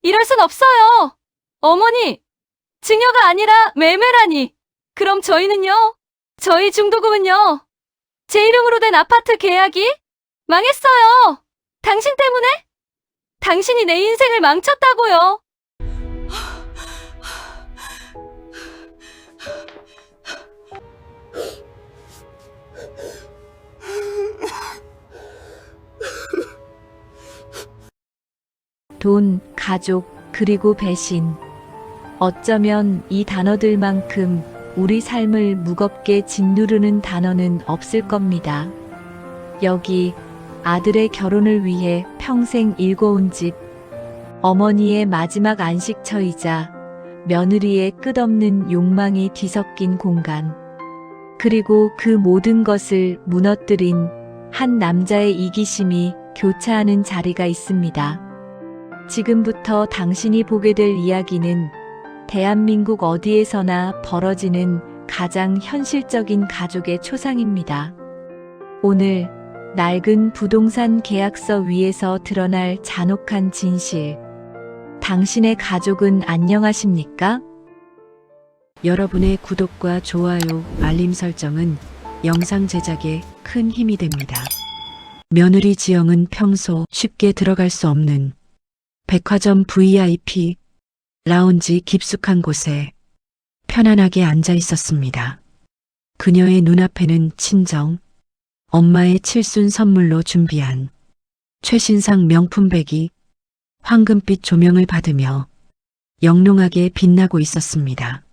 이럴 순 없어요. 어머니, 증여가 아니라 매매라니. 그럼 저희는요? 저희 중도금은요? 제 이름으로 된 아파트 계약이 망했어요. 당신 때문에? 당신이 내 인생을 망쳤다고요. 돈, 가족, 그리고 배신. 어쩌면 이 단어들만큼 우리 삶을 무겁게 짓누르는 단어는 없을 겁니다. 여기 아들의 결혼을 위해 평생 일궈온 집, 어머니의 마지막 안식처이자 며느리의 끝없는 욕망이 뒤섞인 공간, 그리고 그 모든 것을 무너뜨린 한 남자의 이기심이 교차하는 자리가 있습니다. 지금부터 당신이 보게 될 이야기는 대한민국 어디에서나 벌어지는 가장 현실적인 가족의 초상입니다. 오늘 낡은 부동산 계약서 위에서 드러날 잔혹한 진실. 당신의 가족은 안녕하십니까? 여러분의 구독과 좋아요, 알림 설정은 영상 제작에 큰 힘이 됩니다. 며느리 지영은 평소 쉽게 들어갈 수 없는 백화점 VIP 라운지 깊숙한 곳에 편안하게 앉아 있었습니다. 그녀의 눈앞에는 친정, 엄마의 칠순 선물로 준비한 최신상 명품백이 황금빛 조명을 받으며 영롱하게 빛나고 있었습니다.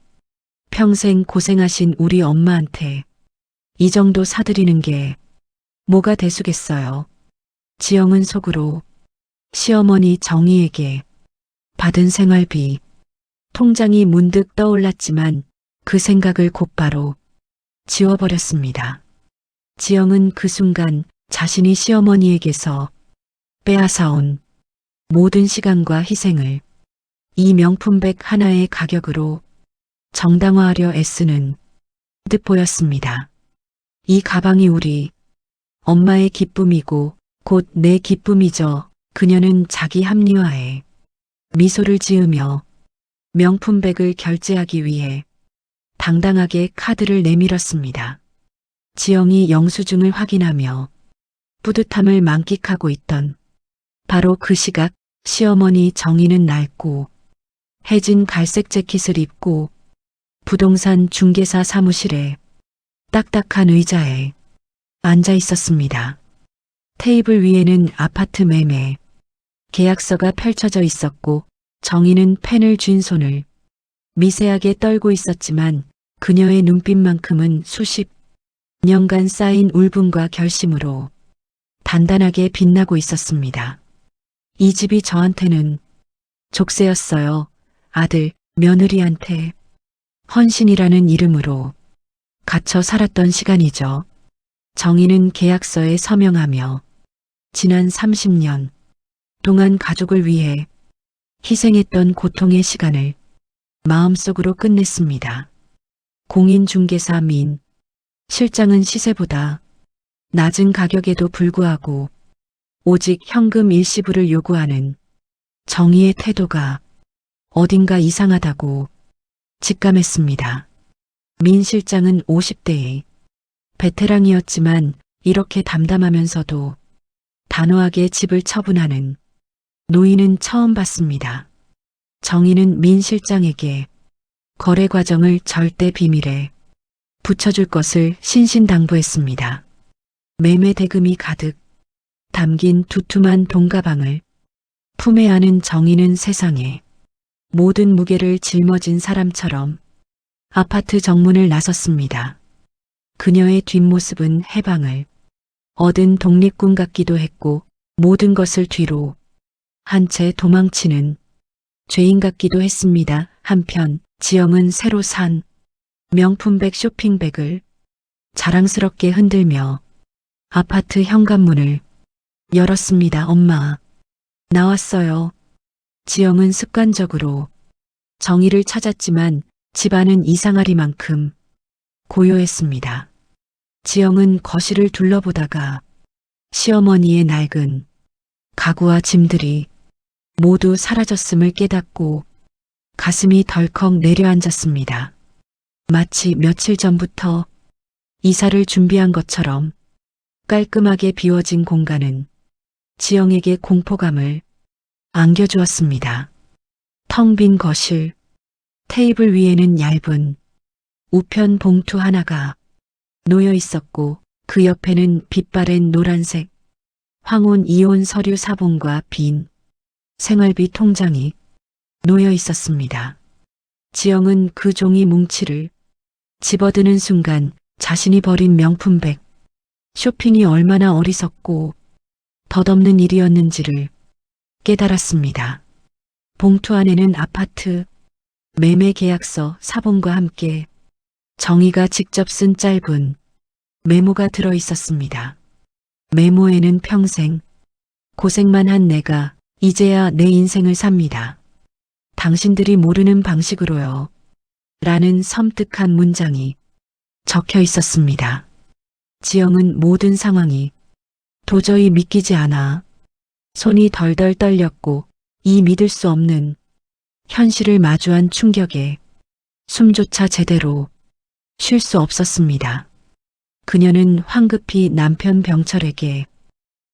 평생 고생하신 우리 엄마한테 이 정도 사드리는 게 뭐가 대수겠어요. 지영은 속으로 시어머니 정희에게 받은 생활비, 통장이 문득 떠올랐지만 그 생각을 곧바로 지워버렸습니다. 지영은 그 순간 자신이 시어머니에게서 빼앗아온 모든 시간과 희생을 이 명품백 하나의 가격으로 정당화하려 애쓰는 듯 보였습니다. 이 가방이 우리 엄마의 기쁨이고 곧 내 기쁨이죠. 그녀는 자기 합리화에 미소를 지으며 명품백을 결제하기 위해 당당하게 카드를 내밀었습니다. 지영이 영수증을 확인하며 뿌듯함을 만끽하고 있던 바로 그 시각, 시어머니 정희는 낡고 해진 갈색 재킷을 입고 부동산 중개사 사무실에 딱딱한 의자에 앉아 있었습니다. 테이블 위에는 아파트 매매 계약서가 펼쳐져 있었고 정희는 펜을 쥔 손을 미세하게 떨고 있었지만 그녀의 눈빛만큼은 수십 년간 쌓인 울분과 결심으로 단단하게 빛나고 있었습니다. 이 집이 저한테는 족쇄였어요. 아들, 며느리한테 헌신이라는 이름으로 갇혀 살았던 시간이죠. 정희는 계약서에 서명하며 지난 30년 동안 가족을 위해 희생했던 고통의 시간을 마음속으로 끝냈습니다. 공인중개사 민 실장은 시세보다 낮은 가격에도 불구하고 오직 현금 일시불을 요구하는 정의의 태도가 어딘가 이상하다고 직감했습니다. 민 실장은 50대의 베테랑이었지만 이렇게 담담하면서도 단호하게 집을 처분하는 노인은 처음 봤습니다. 정희는 민 실장에게 거래 과정을 절대 비밀에 붙여줄 것을 신신당부했습니다. 매매 대금이 가득 담긴 두툼한 돈가방을 품에 안은 정희는 세상에 모든 무게를 짊어진 사람처럼 아파트 정문을 나섰습니다. 그녀의 뒷모습은 해방을 얻은 독립군 같기도 했고 모든 것을 뒤로 한 채 도망치는 죄인 같기도 했습니다. 한편 지영은 새로 산 명품백 쇼핑백을 자랑스럽게 흔들며 아파트 현관문을 열었습니다. 엄마, 나왔어요. 지영은 습관적으로 정희를 찾았지만 집안은 이상하리만큼 고요했습니다. 지영은 거실을 둘러보다가 시어머니의 낡은 가구와 짐들이 모두 사라졌음을 깨닫고 가슴이 덜컥 내려앉았습니다. 마치 며칠 전부터 이사를 준비한 것처럼 깔끔하게 비워진 공간은 지영에게 공포감을 안겨주었습니다. 텅 빈 거실, 테이블 위에는 얇은 우편 봉투 하나가 놓여 있었고 그 옆에는 빛바랜 노란색 황혼 이혼 서류 사본과 빈 생활비 통장이 놓여 있었습니다. 지영은 그 종이 뭉치를 집어드는 순간 자신이 버린 명품백, 쇼핑이 얼마나 어리석고 덧없는 일이었는지를 깨달았습니다. 봉투 안에는 아파트 매매 계약서 사본과 함께 정희가 직접 쓴 짧은 메모가 들어 있었습니다. 메모에는 평생 고생만 한 내가 이제야 내 인생을 삽니다. 당신들이 모르는 방식으로요. 라는 섬뜩한 문장이 적혀 있었습니다. 지영은 모든 상황이 도저히 믿기지 않아 손이 덜덜 떨렸고 이 믿을 수 없는 현실을 마주한 충격에 숨조차 제대로 쉴 수 없었습니다. 그녀는 황급히 남편 병철에게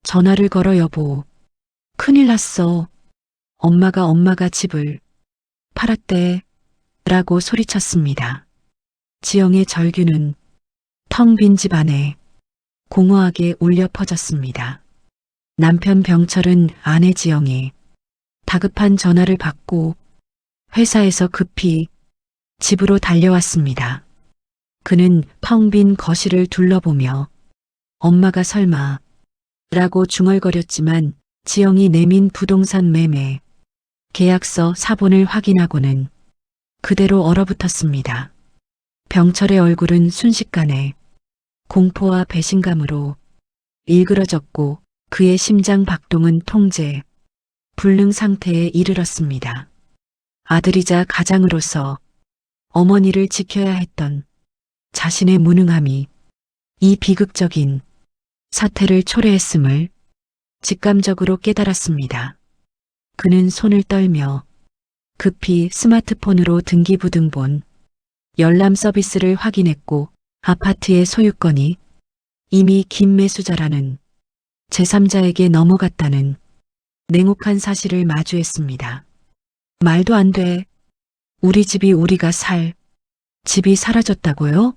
전화를 걸어 여보, 큰일 났어. 엄마가 집을 팔았대. 라고 소리쳤습니다. 지영의 절규는 텅 빈 집 안에 공허하게 울려 퍼졌습니다. 남편 병철은 아내 지영의 다급한 전화를 받고 회사에서 급히 집으로 달려왔습니다. 그는 텅 빈 거실을 둘러보며 엄마가 설마 라고 중얼거렸지만 지영이 내민 부동산 매매 계약서 사본을 확인하고는 그대로 얼어붙었습니다. 병철의 얼굴은 순식간에 공포와 배신감으로 일그러졌고 그의 심장 박동은 통제 불능 상태에 이르렀습니다. 아들이자 가장으로서 어머니를 지켜야 했던 자신의 무능함이 이 비극적인 사태를 초래했음을 직감적으로 깨달았습니다. 그는 손을 떨며 급히 스마트폰으로 등기부등본 열람 서비스를 확인했고 아파트의 소유권이 이미 김매수자라는 제3자에게 넘어갔다는 냉혹한 사실을 마주했습니다. 말도 안 돼. 우리 집이 우리가 살 집이 사라졌다고요?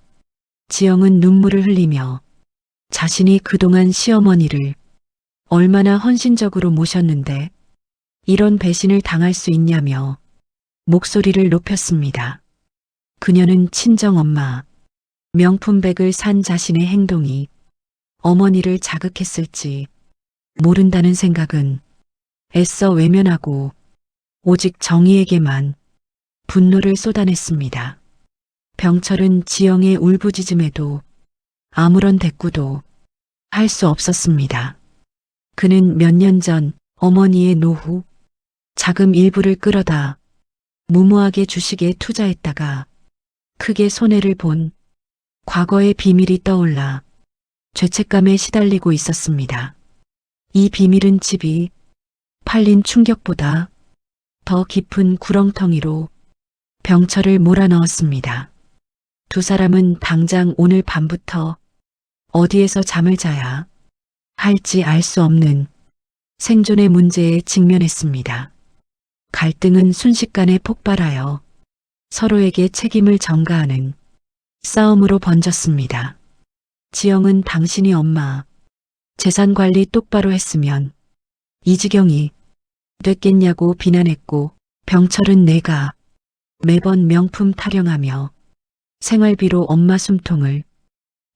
지영은 눈물을 흘리며 자신이 그동안 시어머니를 얼마나 헌신적으로 모셨는데 이런 배신을 당할 수 있냐며 목소리를 높였습니다. 그녀는 친정엄마, 명품백을 산 자신의 행동이 어머니를 자극했을지 모른다는 생각은 애써 외면하고 오직 정의에게만 분노를 쏟아냈습니다. 병철은 지영의 울부짖음에도 아무런 대꾸도 할 수 없었습니다. 그는 몇 년 전 어머니의 노후, 자금 일부를 끌어다 무모하게 주식에 투자했다가 크게 손해를 본 과거의 비밀이 떠올라 죄책감에 시달리고 있었습니다. 이 비밀은 집이 팔린 충격보다 더 깊은 구렁텅이로 병철을 몰아넣었습니다. 두 사람은 당장 오늘 밤부터 어디에서 잠을 자야 할지 알 수 없는 생존의 문제에 직면했습니다. 갈등은 순식간에 폭발하여 서로에게 책임을 전가하는 싸움으로 번졌습니다. 지영은 당신이 엄마, 재산 관리 똑바로 했으면 이 지경이 됐겠냐고 비난했고 병철은 내가 매번 명품 타령하며 생활비로 엄마 숨통을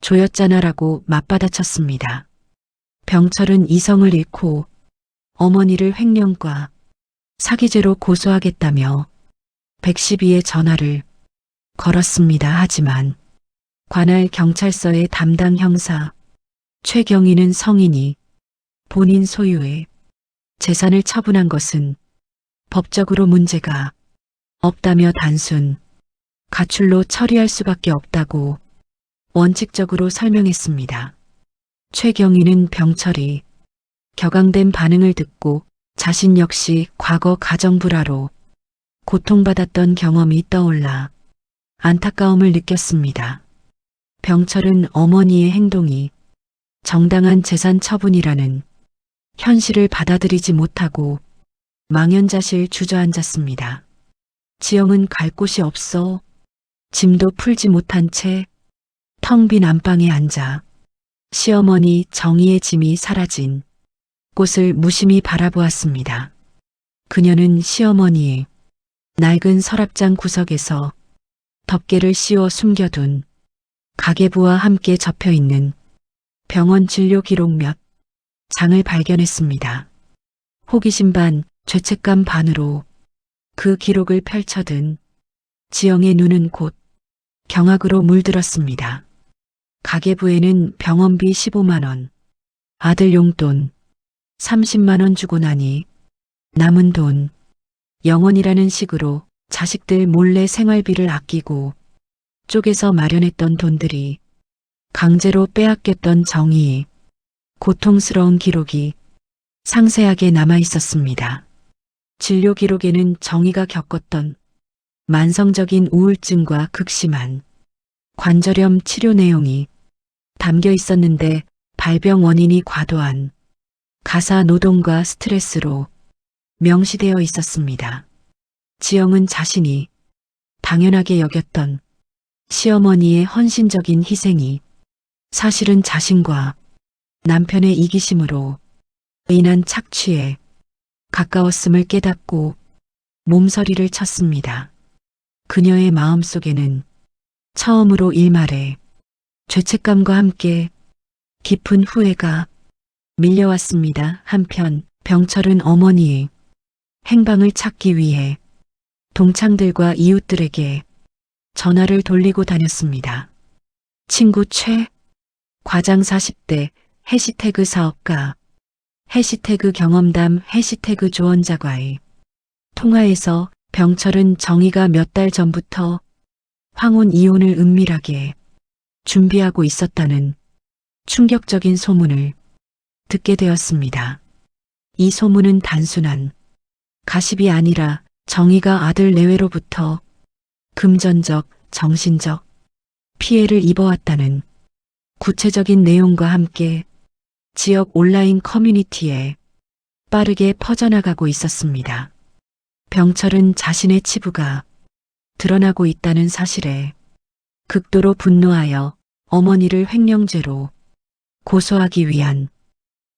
조였잖아라고 맞받아쳤습니다. 병철은 이성을 잃고 어머니를 횡령과 사기죄로 고소하겠다며 112에 전화를 걸었습니다. 하지만 관할 경찰서의 담당 형사 최경희는 성인이 본인 소유의 재산을 처분한 것은 법적으로 문제가 없다며 단순 가출로 처리할 수밖에 없다고 원칙적으로 설명했습니다. 최경희는 병철이 격앙된 반응을 듣고 자신 역시 과거 가정불화로 고통받았던 경험이 떠올라 안타까움을 느꼈습니다. 병철은 어머니의 행동이 정당한 재산 처분이라는 현실을 받아들이지 못하고 망연자실 주저앉았습니다. 지영은 갈 곳이 없어 짐도 풀지 못한 채 텅 빈 안방에 앉아 시어머니 정희의 짐이 사라진 곳을 무심히 바라보았습니다. 그녀는 시어머니의 낡은 서랍장 구석에서 덮개를 씌워 숨겨둔 가계부와 함께 접혀있는 병원 진료 기록 몇 장을 발견했습니다. 호기심 반 죄책감 반으로 그 기록을 펼쳐든 지영의 눈은 곧 경악으로 물들었습니다. 가계부에는 병원비 15만 원, 아들 용돈 30만 원 주고 나니 남은 돈, 영원이라는 식으로 자식들 몰래 생활비를 아끼고 쪼개서 마련했던 돈들이 강제로 빼앗겼던 정의의 고통스러운 기록이 상세하게 남아 있었습니다. 진료 기록에는 정의가 겪었던 만성적인 우울증과 극심한 관절염 치료 내용이 담겨 있었는데 발병 원인이 과도한 가사 노동과 스트레스로 명시되어 있었습니다. 지영은 자신이 당연하게 여겼던 시어머니의 헌신적인 희생이 사실은 자신과 남편의 이기심으로 인한 착취에 가까웠음을 깨닫고 몸서리를 쳤습니다. 그녀의 마음속에는 처음으로 일말의 죄책감과 함께 깊은 후회가 밀려왔습니다. 한편 병철은 어머니의 행방을 찾기 위해 동창들과 이웃들에게 전화를 돌리고 다녔습니다. 친구 최, 과장 40대, 해시태그 사업가, 해시태그 경험담, 해시태그 조언자과의 통화에서 병철은 정희가 몇 달 전부터 황혼 이혼을 은밀하게 준비하고 있었다는 충격적인 소문을 듣게 되었습니다. 이 소문은 단순한 가십이 아니라 정희가 아들 내외로부터 금전적, 정신적 피해를 입어왔다는 구체적인 내용과 함께 지역 온라인 커뮤니티에 빠르게 퍼져나가고 있었습니다. 병철은 자신의 치부가 드러나고 있다는 사실에 극도로 분노하여 어머니를 횡령죄로 고소하기 위한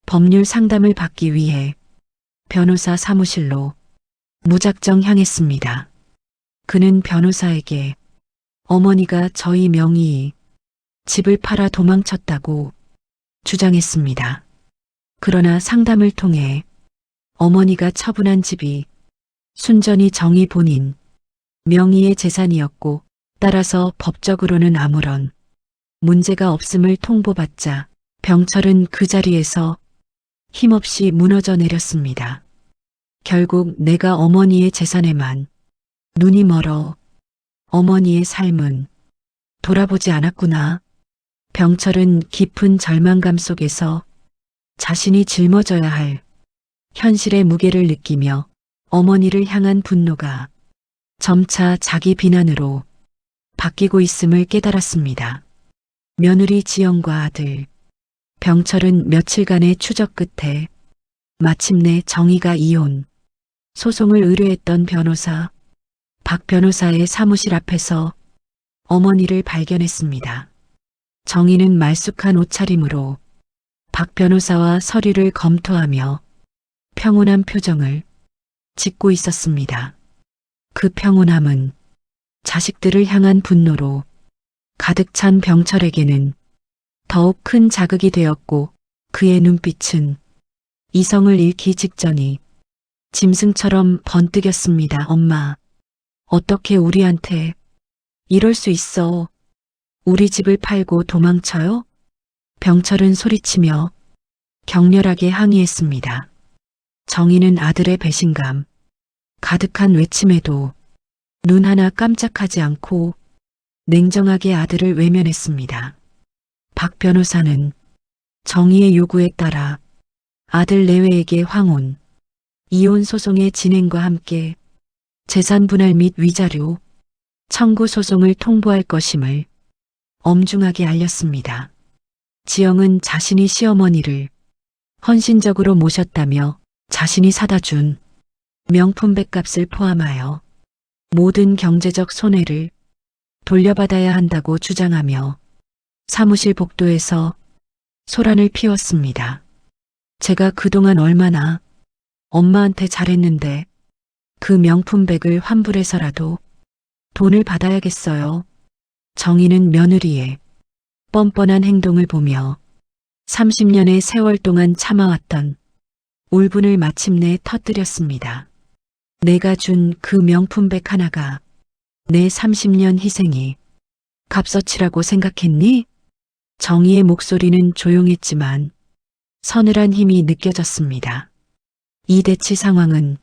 법률 상담을 받기 위해 변호사 사무실로 무작정 향했습니다. 그는 변호사에게 어머니가 저희 명의의 집을 팔아 도망쳤다고 주장했습니다. 그러나 상담을 통해 어머니가 처분한 집이 순전히 정희 본인 명의의 재산이었고 따라서 법적으로는 아무런 문제가 없음을 통보받자 병철은 그 자리에서 힘없이 무너져 내렸습니다. 결국 내가 어머니의 재산에만 눈이 멀어 어머니의 삶은 돌아보지 않았구나. 병철은 깊은 절망감 속에서 자신이 짊어져야 할 현실의 무게를 느끼며 어머니를 향한 분노가 점차 자기 비난으로 바뀌고 있음을 깨달았습니다. 며느리 지영과 아들 병철은 며칠간의 추적 끝에 마침내 정희가 이혼 소송을 의뢰했던 변호사 박 변호사의 사무실 앞에서 어머니를 발견했습니다. 정희는 말쑥한 옷차림으로 박 변호사와 서류를 검토하며 평온한 표정을 짓고 있었습니다. 그 평온함은 자식들을 향한 분노로 가득 찬 병철에게는 더욱 큰 자극이 되었고 그의 눈빛은 이성을 잃기 직전이 짐승처럼 번뜩였습니다. 엄마, 어떻게 우리한테 이럴 수 있어? 우리 집을 팔고 도망쳐요? 병철은 소리치며 격렬하게 항의했습니다. 정희는 아들의 배신감, 가득한 외침에도 눈 하나 깜짝하지 않고 냉정하게 아들을 외면했습니다. 박 변호사는 정희의 요구에 따라 아들 내외에게 황혼, 이혼 소송의 진행과 함께 재산 분할 및 위자료 청구 소송을 통보할 것임을 엄중하게 알렸습니다. 지영은 자신이 시어머니를 헌신적으로 모셨다며 자신이 사다 준 명품 백값을 포함하여 모든 경제적 손해를 돌려받아야 한다고 주장하며 사무실 복도에서 소란을 피웠습니다. 제가 그동안 얼마나 엄마한테 잘했는데 그 명품백을 환불해서라도 돈을 받아야겠어요. 정희는 며느리의 뻔뻔한 행동을 보며 30년의 세월 동안 참아왔던 울분을 마침내 터뜨렸습니다. 내가 준 그 명품백 하나가 내 30년 희생이 값어치라고 생각했니? 정희의 목소리는 조용했지만 서늘한 힘이 느껴졌습니다. 이 대치 상황은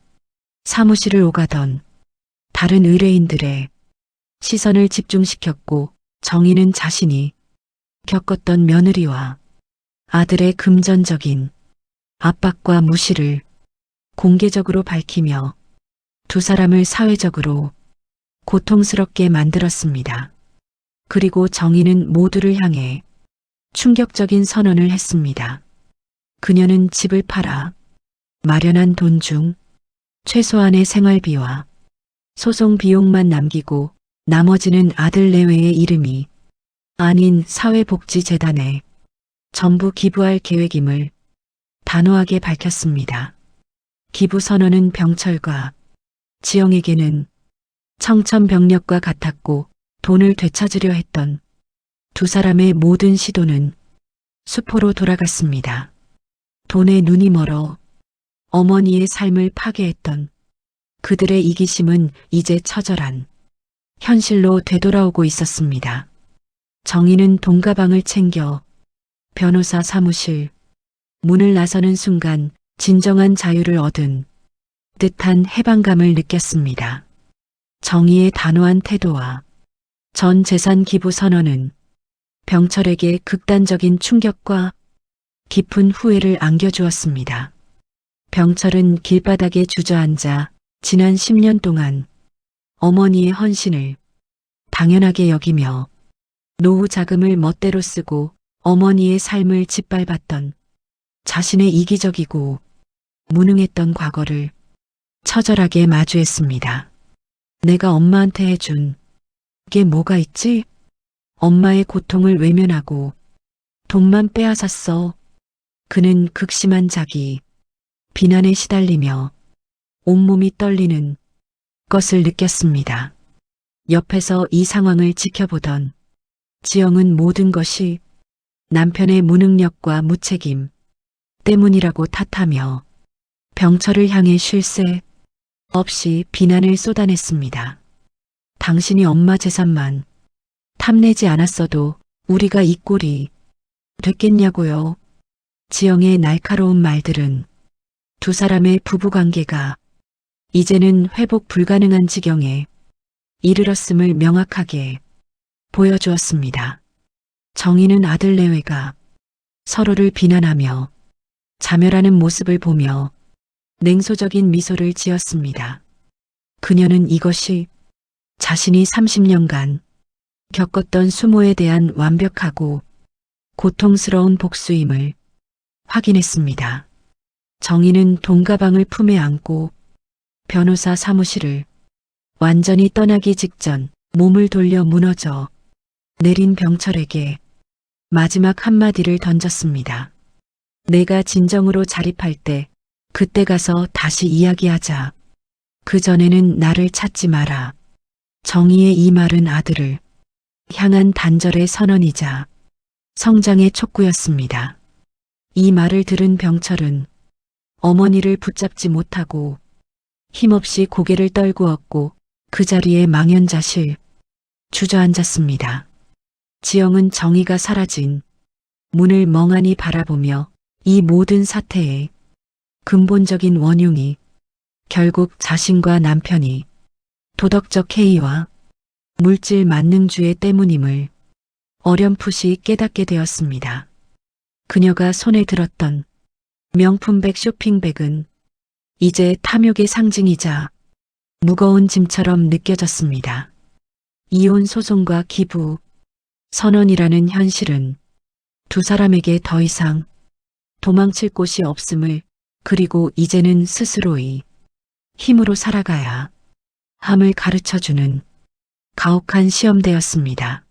사무실을 오가던 다른 의뢰인들의 시선을 집중시켰고 정희는 자신이 겪었던 며느리와 아들의 금전적인 압박과 무시를 공개적으로 밝히며 두 사람을 사회적으로 고통스럽게 만들었습니다. 그리고 정희는 모두를 향해 충격적인 선언을 했습니다. 그녀는 집을 팔아 마련한 돈 중 최소한의 생활비와 소송 비용만 남기고 나머지는 아들 내외의 이름이 아닌 사회복지재단에 전부 기부할 계획임을 단호하게 밝혔습니다. 기부 선언은 병철과 지영에게는 청천벽력과 같았고 돈을 되찾으려 했던 두 사람의 모든 시도는 수포로 돌아갔습니다. 돈에 눈이 멀어 어머니의 삶을 파괴했던 그들의 이기심은 이제 처절한 현실로 되돌아오고 있었습니다. 정희는 돈 가방을 챙겨 변호사 사무실 문을 나서는 순간 진정한 자유를 얻은 듯한 해방감을 느꼈습니다. 정희의 단호한 태도와 전 재산 기부 선언은 병철에게 극단적인 충격과 깊은 후회를 안겨주었습니다. 병철은 길바닥에 주저앉아 지난 10년 동안 어머니의 헌신을 당연하게 여기며 노후 자금을 멋대로 쓰고 어머니의 삶을 짓밟았던 자신의 이기적이고 무능했던 과거를 처절하게 마주했습니다. 내가 엄마한테 해준 게 뭐가 있지? 엄마의 고통을 외면하고 돈만 빼앗았어. 그는 극심한 자기 비난에 시달리며 온몸이 떨리는 것을 느꼈습니다. 옆에서 이 상황을 지켜보던 지영은 모든 것이 남편의 무능력과 무책임 때문이라고 탓하며 병철을 향해 쉴 새 없이 비난을 쏟아냈습니다. 당신이 엄마 재산만 탐내지 않았어도 우리가 이 꼴이 됐겠냐고요. 지영의 날카로운 말들은 두 사람의 부부관계가 이제는 회복 불가능한 지경에 이르렀음을 명확하게 보여주었습니다. 정희는 아들 내외가 서로를 비난하며 자멸하는 모습을 보며 냉소적인 미소를 지었습니다. 그녀는 이것이 자신이 30년간 겪었던 수모에 대한 완벽하고 고통스러운 복수임을 확인했습니다. 정희는 돈 가방을 품에 안고 변호사 사무실을 완전히 떠나기 직전 몸을 돌려 무너져 내린 병철에게 마지막 한마디를 던졌습니다. 내가 진정으로 자립할 때 그때 가서 다시 이야기하자. 그전에는 나를 찾지 마라. 정희의 이 말은 아들을 향한 단절의 선언이자 성장의 촉구였습니다. 이 말을 들은 병철은 어머니를 붙잡지 못하고 힘없이 고개를 떨구었고 그 자리에 망연자실 주저앉았습니다. 지영은 정희가 사라진 문을 멍하니 바라보며 이 모든 사태의 근본적인 원흉이 결국 자신과 남편이 도덕적 해이와 물질 만능주의 때문임을 어렴풋이 깨닫게 되었습니다. 그녀가 손에 들었던 명품백 쇼핑백은 이제 탐욕의 상징이자 무거운 짐처럼 느껴졌습니다. 이혼 소송과 기부, 선언이라는 현실은 두 사람에게 더 이상 도망칠 곳이 없음을, 그리고 이제는 스스로의 힘으로 살아가야 함을 가르쳐주는 가혹한 시험대였습니다.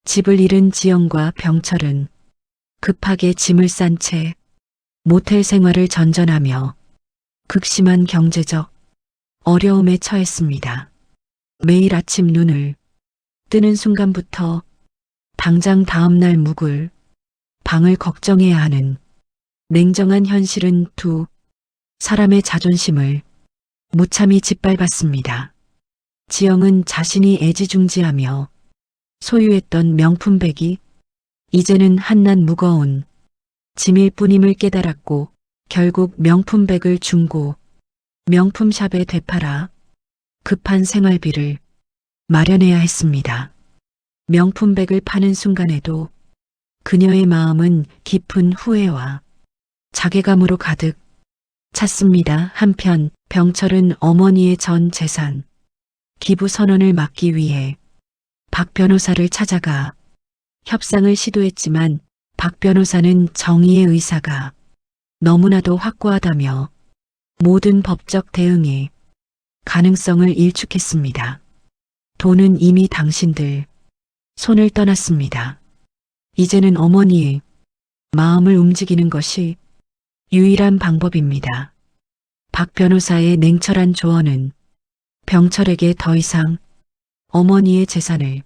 집을 잃은 지영과 병철은 급하게 짐을 싼 채 모텔 생활을 전전하며 극심한 경제적 어려움에 처했습니다. 매일 아침 눈을 뜨는 순간부터 당장 다음날 묵을 방을 걱정해야 하는 냉정한 현실은 두 사람의 자존심을 무참히 짓밟았습니다. 지영은 자신이 애지중지하며 소유했던 명품백이 이제는 한낱 무거운 짐일 뿐임을 깨달았고, 결국 명품백을 중고 명품샵에 되팔아 급한 생활비를 마련해야 했습니다. 명품백을 파는 순간에도 그녀의 마음은 깊은 후회와 자괴감으로 가득 찼습니다. 한편 병철은 어머니의 전 재산 기부 선언을 막기 위해 박 변호사를 찾아가 협상을 시도했지만 박 변호사는 정의의 의사가 너무나도 확고하다며 모든 법적 대응의 가능성을 일축했습니다. 돈은 이미 당신들 손을 떠났습니다. 이제는 어머니의 마음을 움직이는 것이 유일한 방법입니다. 박 변호사의 냉철한 조언은 병철에게 더 이상 어머니의 재산을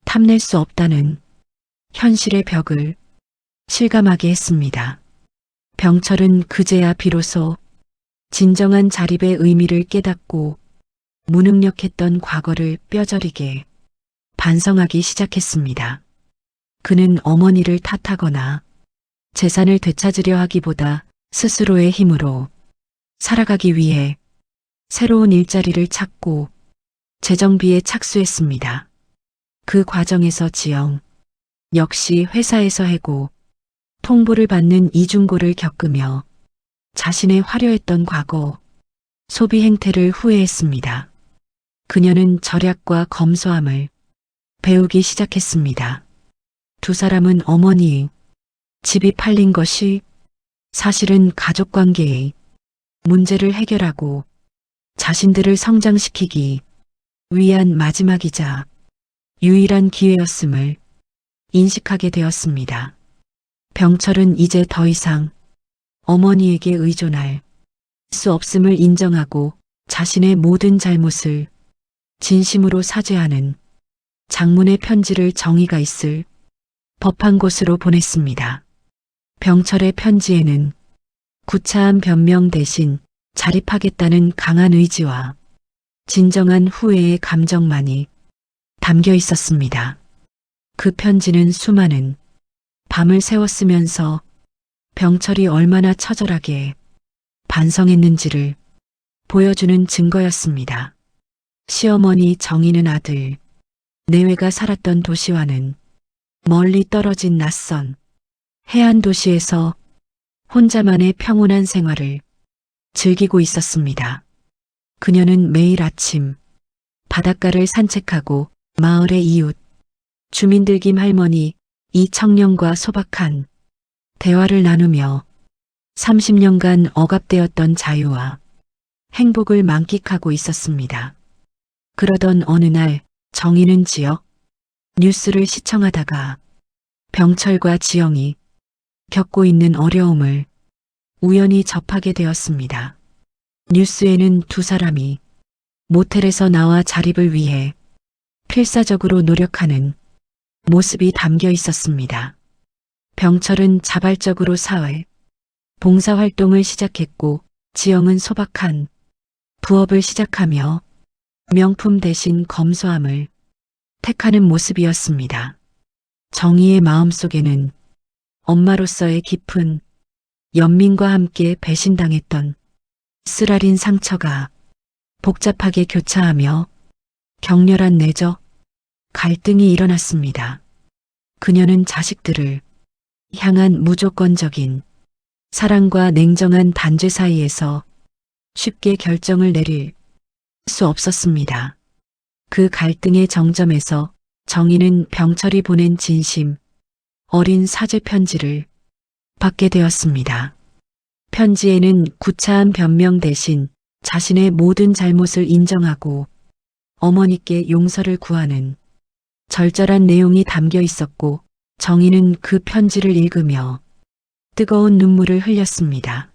탐낼 수 없다는 현실의 벽을 실감하게 했습니다. 병철은 그제야 비로소 진정한 자립의 의미를 깨닫고 무능력했던 과거를 뼈저리게 반성하기 시작했습니다. 그는 어머니를 탓하거나 재산을 되찾으려 하기보다 스스로의 힘으로 살아가기 위해 새로운 일자리를 찾고 재정비에 착수했습니다. 그 과정에서 지영 역시 회사에서 해고, 통보를 받는 이중고를 겪으며 자신의 화려했던 과거, 소비 행태를 후회했습니다. 그녀는 절약과 검소함을 배우기 시작했습니다. 두 사람은 어머니의 집이 팔린 것이 사실은 가족관계의 문제를 해결하고 자신들을 성장시키기 위한 마지막이자 유일한 기회였음을 인식하게 되었습니다. 병철은 이제 더 이상 어머니에게 의존할 수 없음을 인정하고 자신의 모든 잘못을 진심으로 사죄하는 장문의 편지를 정의가 있을 법한 곳으로 보냈습니다. 병철의 편지에는 구차한 변명 대신 자립하겠다는 강한 의지와 진정한 후회의 감정만이 담겨 있었습니다. 그 편지는 수많은 밤을 새웠으면서 병철이 얼마나 처절하게 반성했는지를 보여주는 증거였습니다. 시어머니 정희는 아들 내외가 살았던 도시와는 멀리 떨어진 낯선 해안 도시에서 혼자만의 평온한 생활을 즐기고 있었습니다. 그녀는 매일 아침 바닷가를 산책하고 마을의 이웃 주민들 김 할머니 이청년과 소박한 대화를 나누며 30년간 억압되었던 자유와 행복을 만끽하고 있었습니다. 그러던 어느 날 정희는 지역 뉴스를 시청하다가 병철과 지영이 겪고 있는 어려움을 우연히 접하게 되었습니다. 뉴스에는 두 사람이 모텔에서 나와 자립을 위해 필사적으로 노력하는 모습이 담겨 있었습니다. 병철은 자발적으로 사회 봉사활동을 시작했고 지영은 소박한 부업을 시작하며 명품 대신 검소함을 택하는 모습이었습니다. 정희의 마음속에는 엄마로서의 깊은 연민과 함께 배신당했던 쓰라린 상처가 복잡하게 교차하며 격렬한 내적 갈등이 일어났습니다. 그녀는 자식들을 향한 무조건적인 사랑과 냉정한 단죄 사이에서 쉽게 결정을 내릴 수 없었습니다. 그 갈등의 정점에서 정희는 병철이 보낸 진심 어린 사죄 편지를 받게 되었습니다. 편지에는 구차한 변명 대신 자신의 모든 잘못을 인정하고 어머니께 용서를 구하는 절절한 내용이 담겨 있었고 정희는 그 편지를 읽으며 뜨거운 눈물을 흘렸습니다.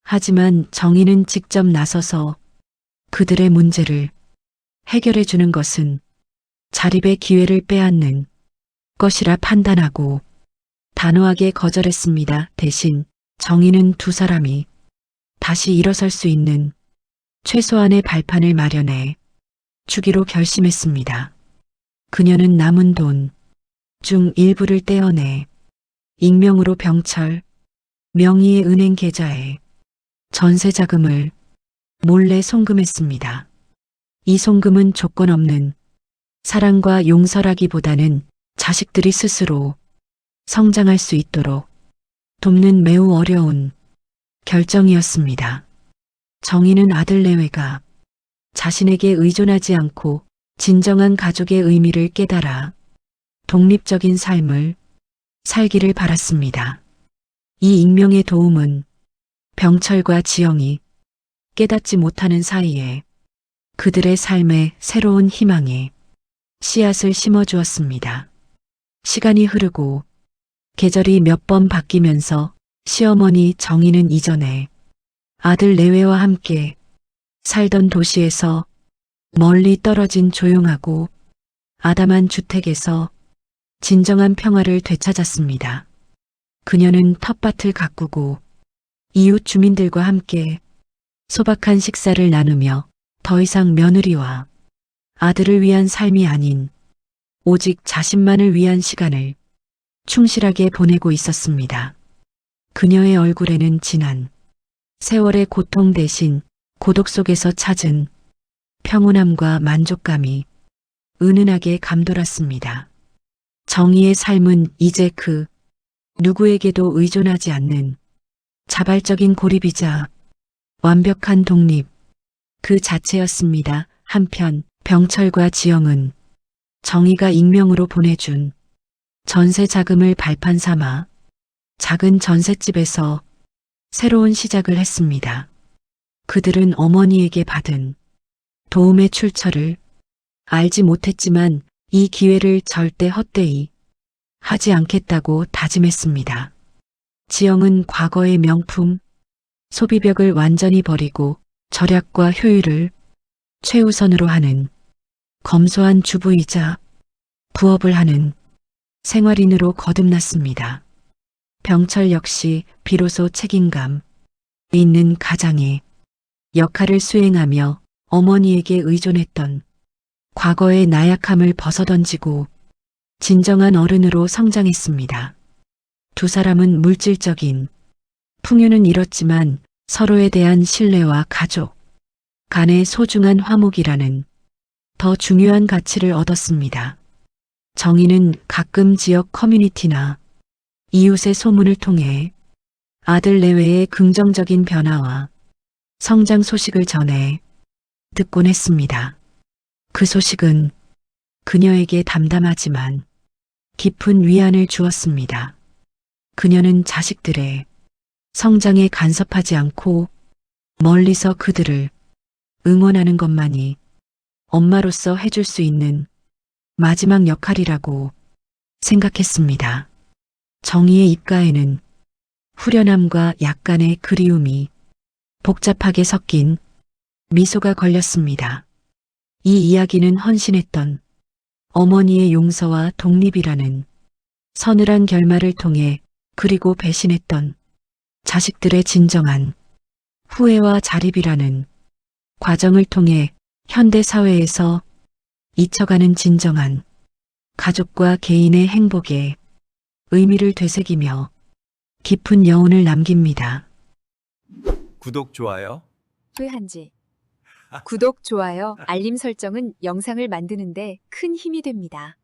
하지만 정희는 직접 나서서 그들의 문제를 해결해 주는 것은 자립의 기회를 빼앗는 것이라 판단하고 단호하게 거절했습니다. 대신 정희는 두 사람이 다시 일어설 수 있는 최소한의 발판을 마련해 주기로 결심했습니다. 그녀는 남은 돈 중 일부를 떼어내 익명으로 병철 명의의 은행 계좌에 전세 자금을 몰래 송금했습니다. 이 송금은 조건 없는 사랑과 용서라기보다는 자식들이 스스로 성장할 수 있도록 돕는 매우 어려운 결정이었습니다. 정희는 아들 내외가 자신에게 의존하지 않고 진정한 가족의 의미를 깨달아 독립적인 삶을 살기를 바랐습니다. 이 익명의 도움은 병철과 지영이 깨닫지 못하는 사이에 그들의 삶에 새로운 희망의 씨앗을 심어주었습니다. 시간이 흐르고 계절이 몇 번 바뀌면서 시어머니 정희는 이전에 아들 내외와 함께 살던 도시에서 멀리 떨어진 조용하고 아담한 주택에서 진정한 평화를 되찾았습니다. 그녀는 텃밭을 가꾸고 이웃 주민들과 함께 소박한 식사를 나누며 더 이상 며느리와 아들을 위한 삶이 아닌 오직 자신만을 위한 시간을 충실하게 보내고 있었습니다. 그녀의 얼굴에는 지난 세월의 고통 대신 고독 속에서 찾은 평온함과 만족감이 은은하게 감돌았습니다. 정희의 삶은 이제 그 누구에게도 의존하지 않는 자발적인 고립이자 완벽한 독립 그 자체였습니다. 한편 병철과 지영은 정희가 익명으로 보내준 전세 자금을 발판 삼아 작은 전셋집에서 새로운 시작을 했습니다. 그들은 어머니에게 받은 도움의 출처를 알지 못했지만 이 기회를 절대 헛되이 하지 않겠다고 다짐했습니다. 지영은 과거의 명품 소비벽을 완전히 버리고 절약과 효율을 최우선으로 하는 검소한 주부이자 부업을 하는 생활인으로 거듭났습니다. 병철 역시 비로소 책임감 있는 가장의 역할을 수행하며 어머니에게 의존했던 과거의 나약함을 벗어던지고 진정한 어른으로 성장했습니다. 두 사람은 물질적인 풍요는 잃었지만 서로에 대한 신뢰와 가족 간의 소중한 화목이라는 더 중요한 가치를 얻었습니다. 정희는 가끔 지역 커뮤니티나 이웃의 소문을 통해 아들 내외의 긍정적인 변화와 성장 소식을 전해 듣곤 했습니다. 그 소식은 그녀에게 담담하지만 깊은 위안을 주었습니다. 그녀는 자식들의 성장에 간섭하지 않고 멀리서 그들을 응원하는 것만이 엄마로서 해줄 수 있는 마지막 역할이라고 생각했습니다. 정희의 입가에는 후련함과 약간의 그리움이 복잡하게 섞인 미소가 걸렸습니다. 이 이야기는 헌신했던 어머니의 용서와 독립이라는 서늘한 결말을 통해 그리고 배신했던 자식들의 진정한 후회와 자립이라는 과정을 통해 현대 사회에서 잊혀가는 진정한 가족과 개인의 행복에 의미를 되새기며 깊은 여운을 남깁니다. 구독, 좋아요. 후회한지. 구독, 좋아요, 알림 설정은 영상을 만드는데 큰 힘이 됩니다.